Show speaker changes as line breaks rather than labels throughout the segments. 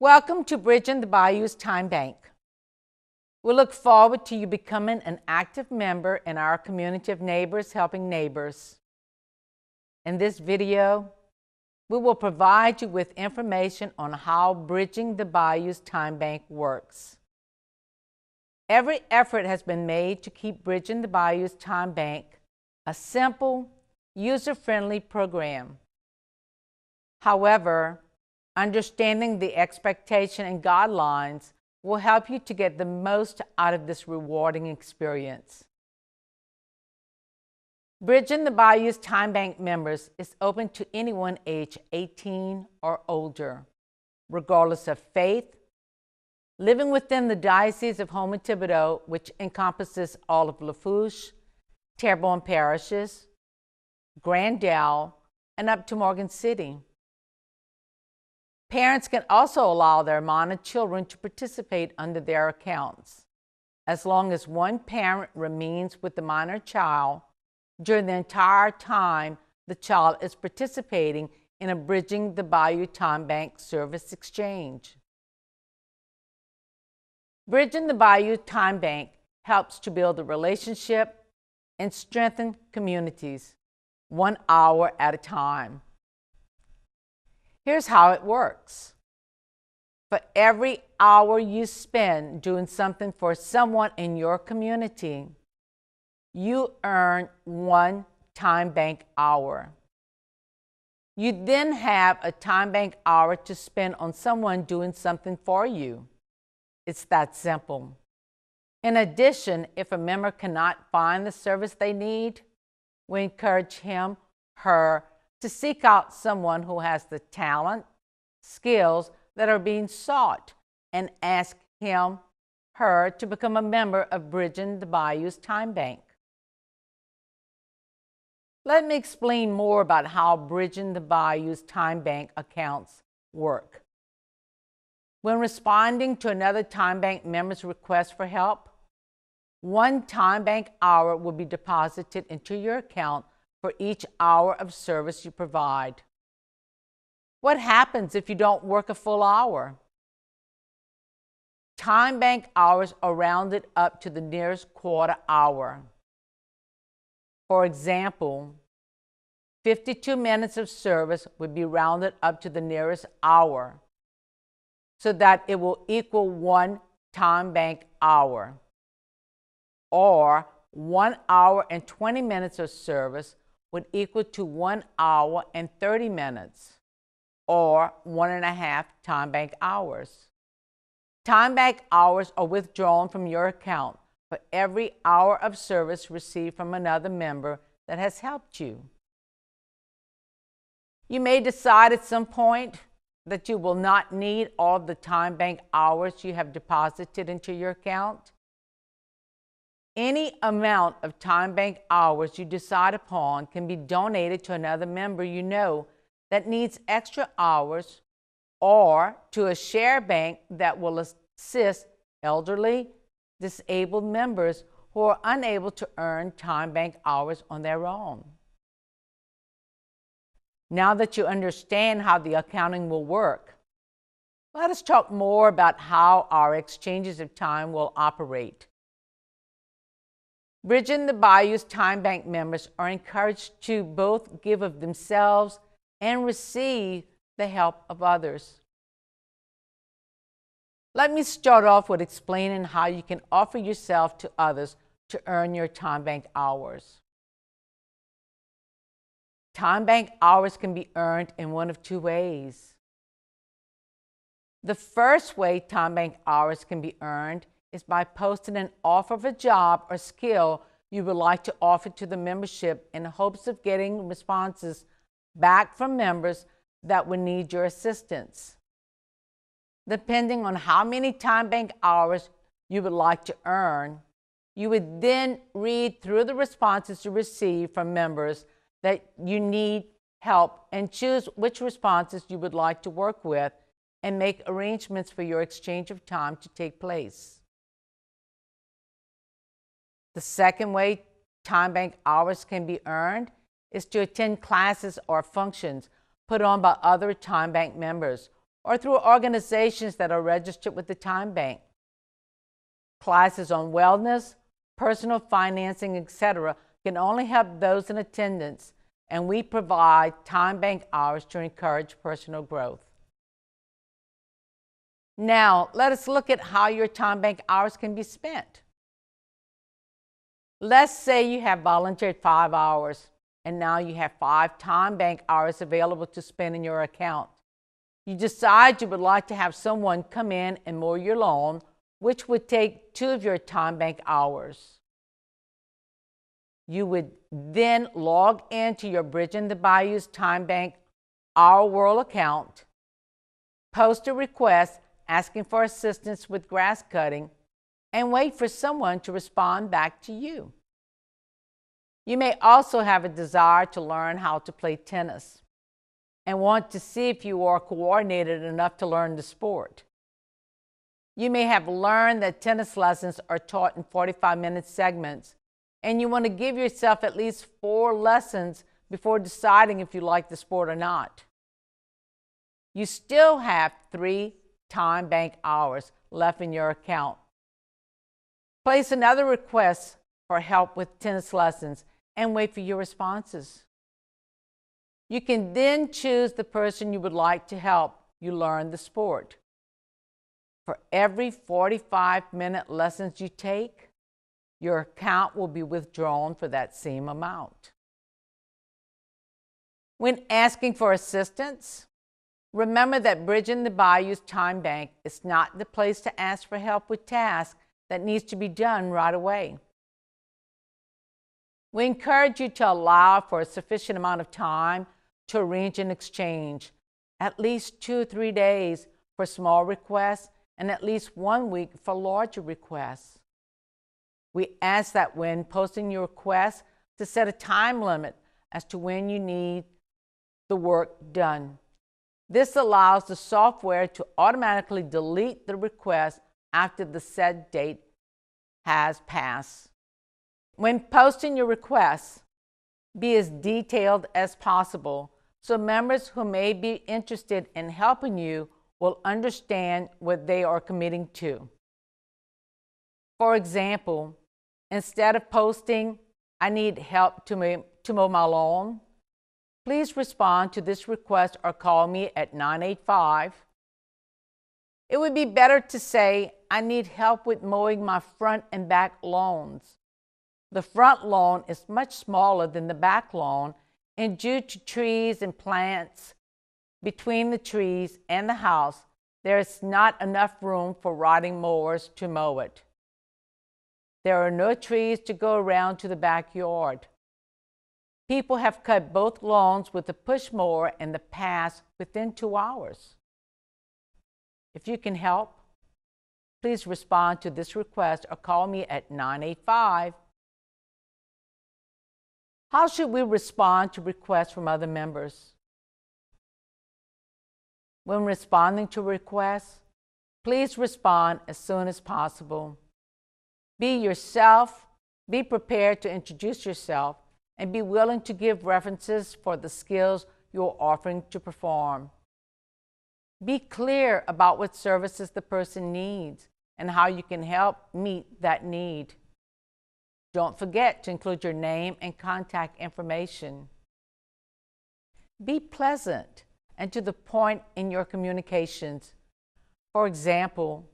Welcome to Bridging the Bayous Timebank. We look forward to you becoming an active member in our community of neighbors helping neighbors. In this video, we will provide you with information on how Bridging the Bayous Timebank works. Every effort has been made to keep Bridging the Bayous Timebank a simple, user-friendly program. However, understanding the expectation and guidelines will help you to get the most out of this rewarding experience. Bridging the Bayous Timebank members is open to anyone age 18 or older, regardless of faith, living within the Diocese of Houma-Thibodaux, which encompasses all of Lafourche, Terrebonne parishes, Grand Isle, and up to Morgan City. Parents can also allow their minor children to participate under their accounts, as long as one parent remains with the minor child during the entire time the child is participating in a Bridging the Bayou Timebank service exchange. Bridging the Bayou Timebank helps to build a relationship and strengthen communities, 1 hour at a time. Here's how it works. For every hour you spend doing something for someone in your community, you earn 1 Timebank hour. You then have a Timebank hour to spend on someone doing something for you. It's that simple. In addition, if a member cannot find the service they need, we encourage him, her, to seek out someone who has the talent, skills that are being sought, and ask him, her, to become a member of Bridging the Bayous Timebank. Let me explain more about how Bridging the Bayous Timebank accounts work. When responding to another Timebank member's request for help, 1 Timebank hour will be deposited into your account for each hour of service you provide. What happens if you don't work a full hour? Timebank hours are rounded up to the nearest quarter hour. For example, 52 minutes of service would be rounded up to the nearest hour, so that it will equal 1 Timebank hour. Or 1 hour and 20 minutes of service would equal to 1 hour and 30 minutes, or 1.5 Timebank hours. Timebank hours are withdrawn from your account for every hour of service received from another member that has helped you. You may decide at some point that you will not need all the Timebank hours you have deposited into your account. Any amount of Timebank hours you decide upon can be donated to another member you know that needs extra hours, or to a share bank that will assist elderly, disabled members who are unable to earn Timebank hours on their own. Now that you understand how the accounting will work, let us talk more about how our exchanges of time will operate. Bridging the Bayous Timebank members are encouraged to both give of themselves and receive the help of others. Let me start off with explaining how you can offer yourself to others to earn your Timebank hours. Timebank hours can be earned in one of 2 ways. The first way Timebank hours can be earned is by posting an offer of a job or skill you would like to offer to the membership in hopes of getting responses back from members that would need your assistance. Depending on how many Timebank hours you would like to earn, you would then read through the responses you receive from members that you need help and choose which responses you would like to work with and make arrangements for your exchange of time to take place. The second way Timebank hours can be earned is to attend classes or functions put on by other Timebank members or through organizations that are registered with the Time Bank. Classes on wellness, personal financing, etc. can only help those in attendance, and we provide Time Bank hours to encourage personal growth. Now, let us look at how your Time Bank hours can be spent. Let's say you have volunteered 5 hours, and now you have 5 Time Bank hours available to spend in your account. You decide you would like to have someone come in and mow your lawn, which would take 2 of your Time Bank hours. You would then log into your Bridging the Bayous Timebank Our World account, post a request asking for assistance with grass cutting, and wait for someone to respond back to you. You may also have a desire to learn how to play tennis and want to see if you are coordinated enough to learn the sport. You may have learned that tennis lessons are taught in 45-minute segments, and you want to give yourself at least 4 lessons before deciding if you like the sport or not. You still have 3 Time Bank hours left in your account. Place another request for help with tennis lessons and wait for your responses. You can then choose the person you would like to help you learn the sport. For every 45-minute lessons you take, your account will be withdrawn for that same amount. When asking for assistance, remember that Bridging the Bayous Timebank is not the place to ask for help with tasks that needs to be done right away. We encourage you to allow for a sufficient amount of time to arrange an exchange, at least 2 or 3 days for small requests and at least 1 week for larger requests. We ask that when posting your request to set a time limit as to when you need the work done. This allows the software to automatically delete the request after the set date has passed. When posting your requests, be as detailed as possible so members who may be interested in helping you will understand what they are committing to. For example, instead of posting, "I need help to mow my lawn," please respond to this request or call me at 985. It would be better to say, "I need help with mowing my front and back lawns." The front lawn is much smaller than the back lawn, and due to trees and plants between the trees and the house, there is not enough room for riding mowers to mow it. There are no trees to go around to the backyard. People have cut both lawns with a push mower in the past within 2 hours. If you can help, please respond to this request or call me at 985. How should we respond to requests from other members? When responding to requests, please respond as soon as possible. Be yourself, be prepared to introduce yourself, and be willing to give references for the skills you're offering to perform. Be clear about what services the person needs and how you can help meet that need. Don't forget to include your name and contact information. Be pleasant and to the point in your communications. For example,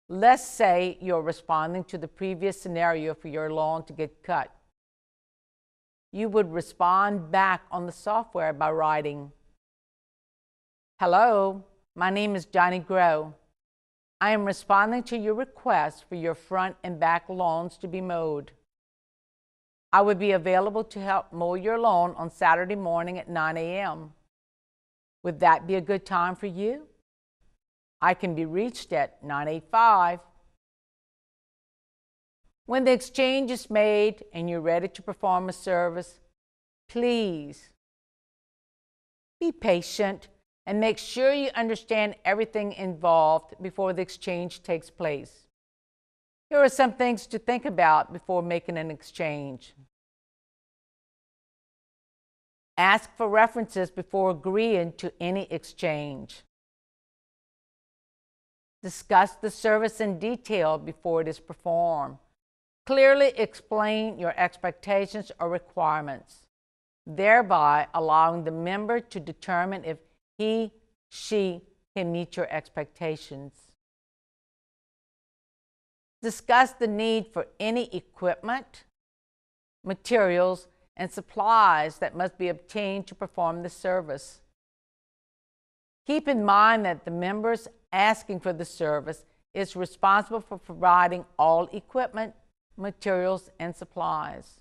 let's say you're responding to the previous scenario for your lawn to get cut. You would respond back on the software by writing, "Hello, my name is Johnny Grow. I am responding to your request for your front and back lawns to be mowed. I would be available to help mow your lawn on Saturday morning at 9 a.m. Would that be a good time for you? I can be reached at 985. When the exchange is made and you're ready to perform a service, please be patient and make sure you understand everything involved before the exchange takes place. Here are some things to think about before making an exchange. Ask for references before agreeing to any exchange. Discuss the service in detail before it is performed. Clearly explain your expectations or requirements, thereby allowing the member to determine if she can meet your expectations. Discuss the need for any equipment, materials, and supplies that must be obtained to perform the service. Keep in mind that the members asking for the service is responsible for providing all equipment, materials, and supplies.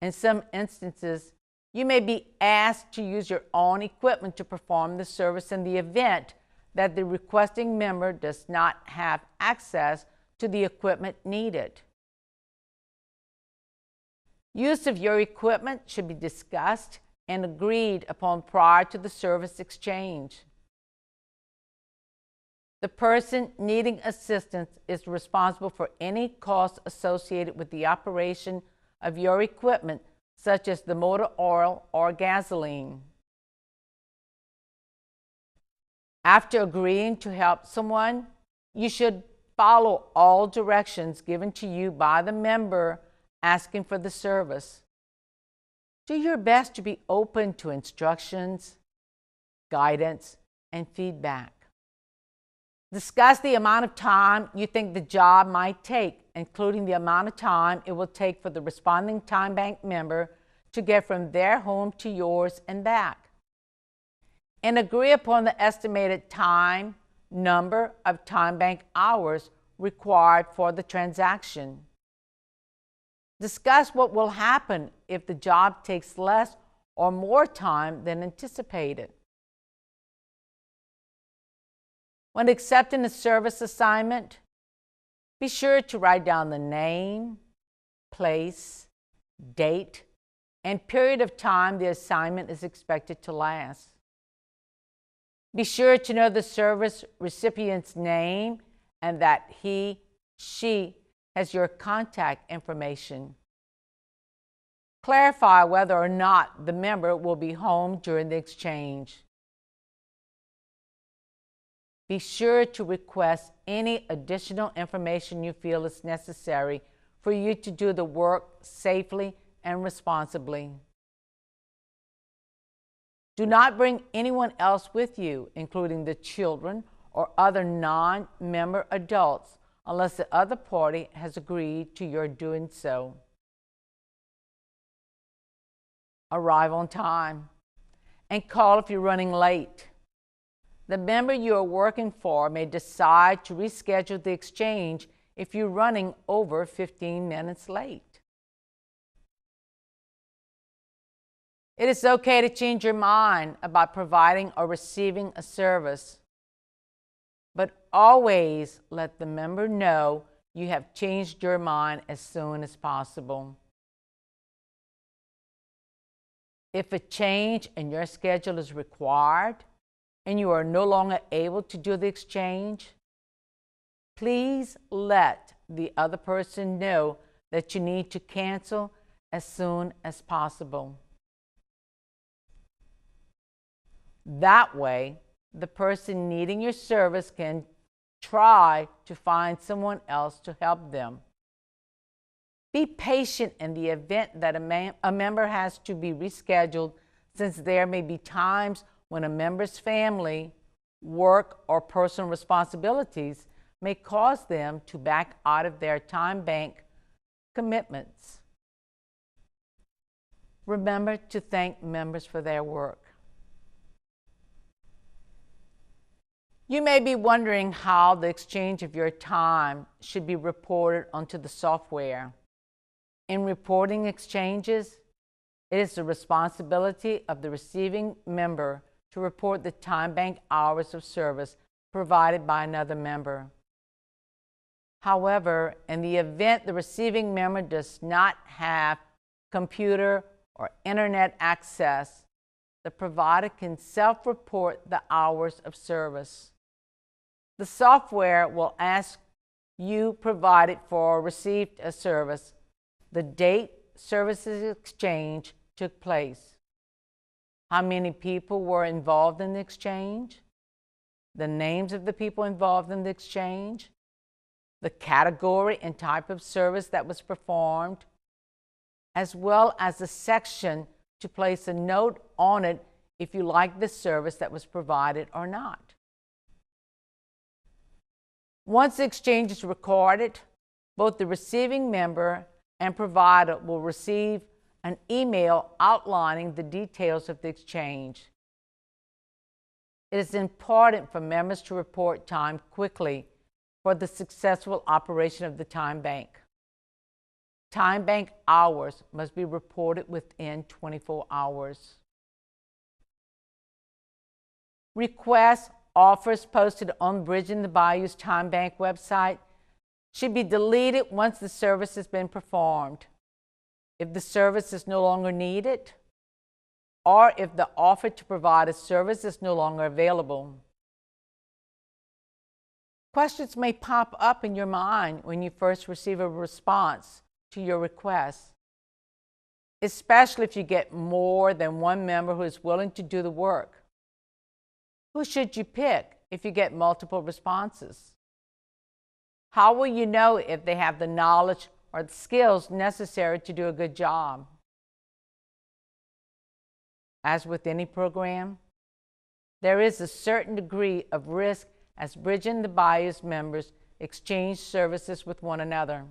In some instances, you may be asked to use your own equipment to perform the service in the event that the requesting member does not have access to the equipment needed. Use of your equipment should be discussed and agreed upon prior to the service exchange. The person needing assistance is responsible for any costs associated with the operation of your equipment, such as the motor oil or gasoline. After agreeing to help someone, you should follow all directions given to you by the member asking for the service. Do your best to be open to instructions, guidance, and feedback. Discuss the amount of time you think the job might take, including the amount of time it will take for the responding time bank member to get from their home to yours and back. And agree upon the estimated number of time bank hours required for the transaction. Discuss what will happen if the job takes less or more time than anticipated. When accepting a service assignment, be sure to write down the name, place, date, and period of time the assignment is expected to last. Be sure to know the service recipient's name and that she has your contact information. Clarify whether or not the member will be home during the exchange. Be sure to request any additional information you feel is necessary for you to do the work safely and responsibly. Do not bring anyone else with you, including the children or other non-member adults, unless the other party has agreed to your doing so. Arrive on time and call if you're running late. The member you are working for may decide to reschedule the exchange if you're running over 15 minutes late. It is okay to change your mind about providing or receiving a service, but always let the member know you have changed your mind as soon as possible. If a change in your schedule is required and you are no longer able to do the exchange, please let the other person know that you need to cancel as soon as possible. That way, the person needing your service can try to find someone else to help them. Be patient in the event that a member has to be rescheduled, since there may be times when a member's family, work, or personal responsibilities may cause them to back out of their time bank commitments. Remember to thank members for their work. You may be wondering how the exchange of your time should be reported onto the software. In reporting exchanges, it is the responsibility of the receiving member to report the time bank hours of service provided by another member. However, in the event the receiving member does not have computer or internet access, the provider can self-report the hours of service. The software will ask you provided for or received a service, the date services exchange took place, how many people were involved in the exchange, the names of the people involved in the exchange, the category and type of service that was performed, as well as a section to place a note on it if you like the service that was provided or not. Once the exchange is recorded, both the receiving member and provider will receive an email outlining the details of the exchange. It is important for members to report time quickly for the successful operation of the time bank. Time bank hours must be reported within 24 hours. Requests, offers posted on Bridging the Bayous Timebank website should be deleted once the service has been performed. If the service is no longer needed, or if the offer to provide a service is no longer available. Questions may pop up in your mind when you first receive a response to your request, especially if you get more than one member who is willing to do the work. Who should you pick if you get multiple responses? How will you know if they have the knowledge or the skills necessary to do a good job? As with any program, there is a certain degree of risk as Bridging the Bayous members exchange services with one another.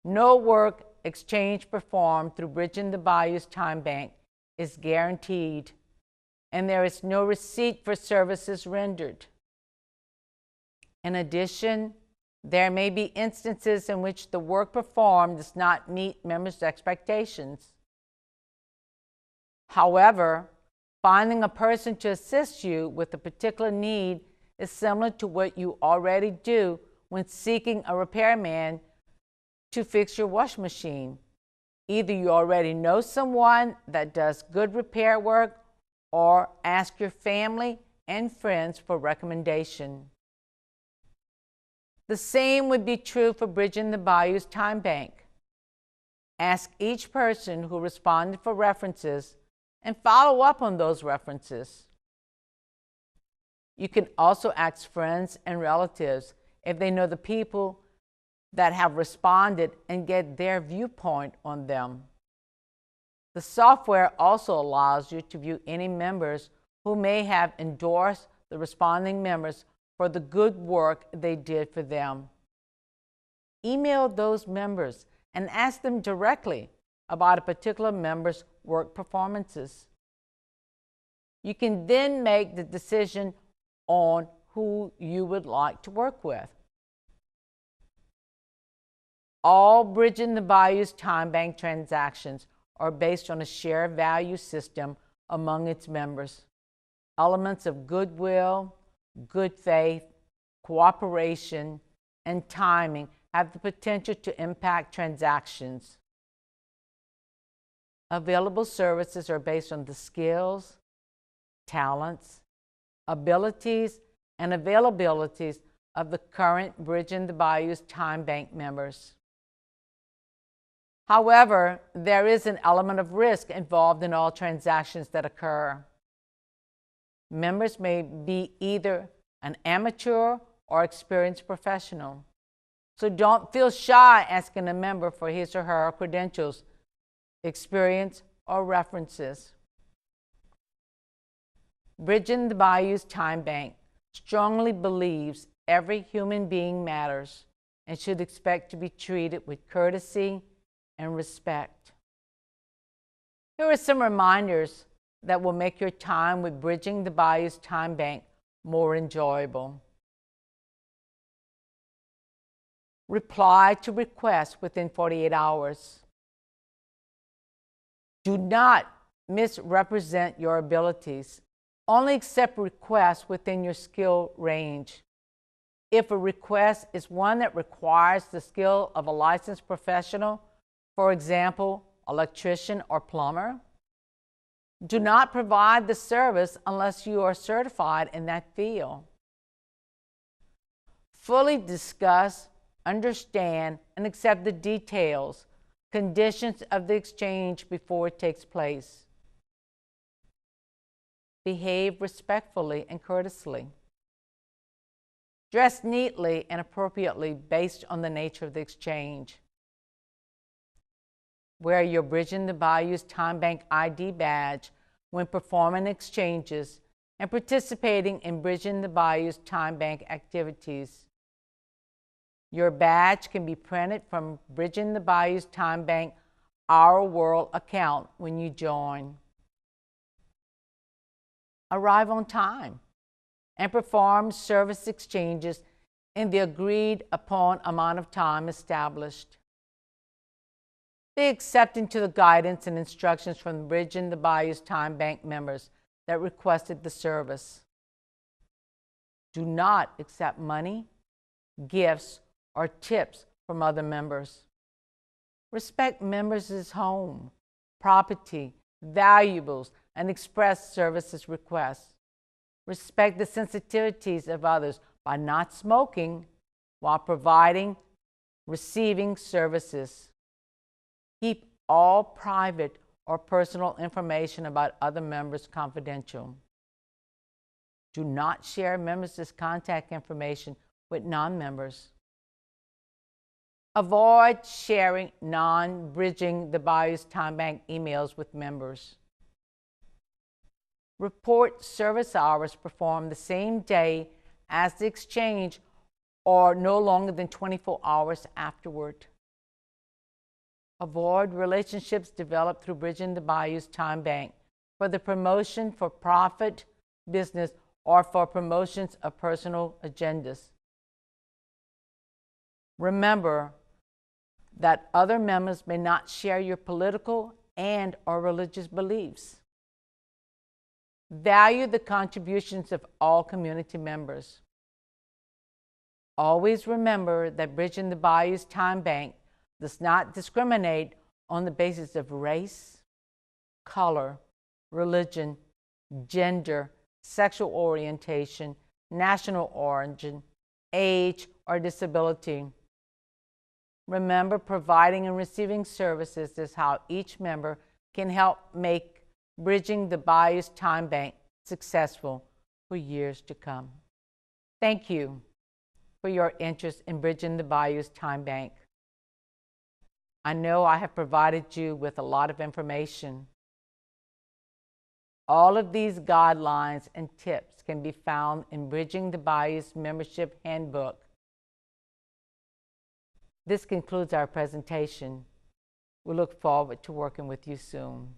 No work exchange performed through Bridging the Bayous Timebank is guaranteed, and there is no receipt for services rendered. In addition, there may be instances in which the work performed does not meet members' expectations. However, finding a person to assist you with a particular need is similar to what you already do when seeking a repairman to fix your washing machine. Either you already know someone that does good repair work, or ask your family and friends for recommendation. The same would be true for Bridging the Bayous Timebank. Ask each person who responded for references and follow up on those references. You can also ask friends and relatives if they know the people that have responded and get their viewpoint on them. The software also allows you to view any members who may have endorsed the responding members for the good work they did for them. Email those members and ask them directly about a particular member's work performances. You can then make the decision on who you would like to work with. All Bridging the Bayous Timebank transactions are based on a shared value system among its members. Elements of goodwill, good faith, cooperation, and timing have the potential to impact transactions. Available services are based on the skills, talents, abilities, and availabilities of the current Bridging the Bayous Timebank members. However, there is an element of risk involved in all transactions that occur. Members may be either an amateur or experienced professional, so don't feel shy asking a member for his or her credentials, experience, or references. Bridging the Bayous Timebank strongly believes every human being matters and should expect to be treated with courtesy and respect. Here are some reminders that will make your time with Bridging the Bayous Timebank more enjoyable. Reply to requests within 48 hours. Do not misrepresent your abilities. Only accept requests within your skill range. If a request is one that requires the skill of a licensed professional, for example, electrician or plumber, do not provide the service unless you are certified in that field. Fully discuss, understand, and accept the details, conditions of the exchange before it takes place. behave respectfully and courteously. Dress neatly and appropriately based on the nature of the exchange. Wear your Bridging the Bayous Timebank ID badge when performing exchanges and participating in Bridging the Bayous Timebank activities. Your badge can be printed from Bridging the Bayous Timebank Our World account when you join. Arrive on time and perform service exchanges in the agreed upon amount of time established. Be accepting to the guidance and instructions from the Bridging the Bayous Timebank members that requested the service. Do not accept money, gifts, or tips from other members. Respect members' home, property, valuables, and express services requests. Respect the sensitivities of others by not smoking while receiving services. Keep all private or personal information about other members confidential. Do not share members' contact information with non-members. Avoid sharing non-Bridging the Bayous Timebank emails with members. Report service hours performed the same day as the exchange or no longer than 24 hours afterward. Avoid relationships developed through Bridging the Bayous Timebank for the promotion for profit, business, or for promotions of personal agendas. Remember that other members may not share your political and/or religious beliefs. Value the contributions of all community members. Always remember that Bridging the Bayous Timebank does not discriminate on the basis of race, color, religion, gender, sexual orientation, national origin, age, or disability. Remember, providing and receiving services is how each member can help make Bridging the Bayous Timebank successful for years to come. Thank you for your interest in Bridging the Bayous Timebank. I know I have provided you with a lot of information. All of these guidelines and tips can be found in Bridging the Bayous Membership Handbook. This concludes our presentation. We look forward to working with you soon.